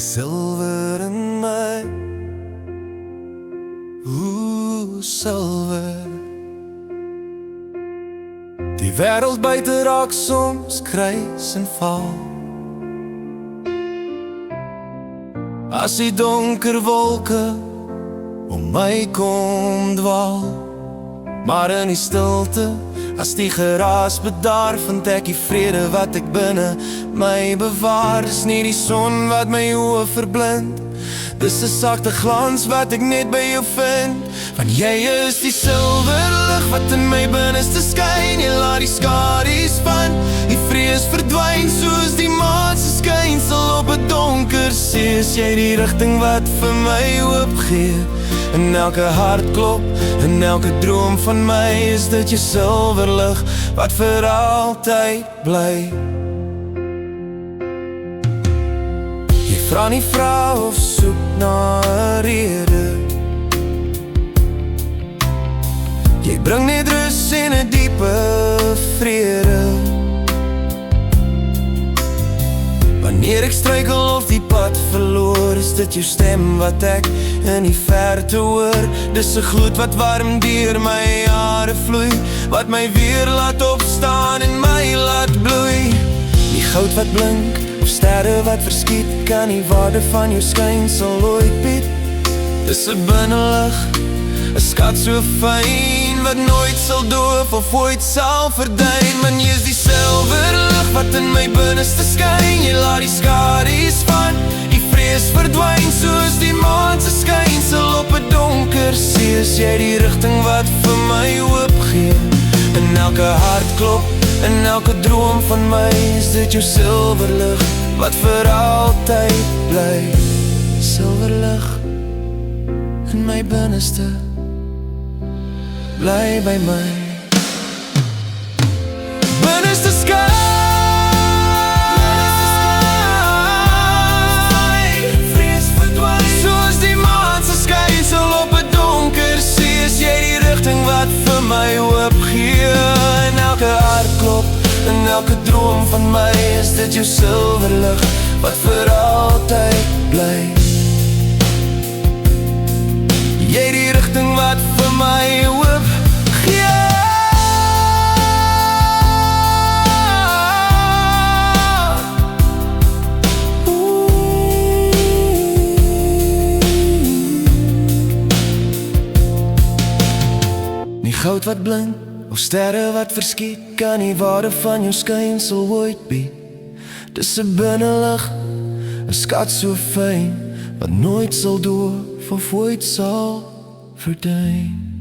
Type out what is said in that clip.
silwer in my, ooh, silwer. Die wêreld buite raak soms kruis en val, as die donker wolke om my kom dwaal. Maar in die stilte, as die geraas bedaar, vind ek die vrede wat ek binne my bewaar. Dis nie die son wat my oë verblind, dis 'n sagte glans wat ek net by jou vind. Want jy is die silwer lig wat in my binneste skyn. Jy laat die skadu's van die vrees verdwyn, soos die maan se skynsel op 'n donker see. Is jy die rigting wat vir my hoop gee? In elke hartklop, in elke droom van my, is dit jou silwer lig wat vir altyd bly. Jy vra nie vrou of soek na 'n rede, jy bring net rus en 'n diepe vrede. Wanneer ek struikel of die pad verloor, is dit jou stem wat ek in die verte hoor. Dis 'n gloed wat warm deur my hare vloei, wat my weer laat opstaan en my laat bloei. Die goud wat blink, of sterre wat verskiet, kan die waarde van jou skynsel ooit bied. Dis 'n binnelig, 'n skat so fyn, wat nooit sal doof of ooit sal verdwyn. Want jy is die silwer lig wat in my binneste skyn. Jy laat die skadu's van die vrees verdwyn, soos die maan se skynsel op 'n donker see. Is jy die rigting wat vir my hoop gee? In elke hartklop, in elke droom van my, is dit jou silwer lig wat vir altyd bly. Silwer lig in my binneste, bly by my binneste sky. Vrees verdwyn, soos die maan se skynsel op 'n donker see. Is jy die rigting wat vir my hoop gee? In elke hartklop, in elke droom van my, is dit jou silwer lig wat vir altyd bly. Jy die rigting wat vir my hoop gee. Nie goud wat blink, of sterre wat verskiet, kan die waarde van jou skynsel ooit bied. Dis 'n binnelig, 'n skat so fyn, wat nooit sal doof of ooit sal verdwyn.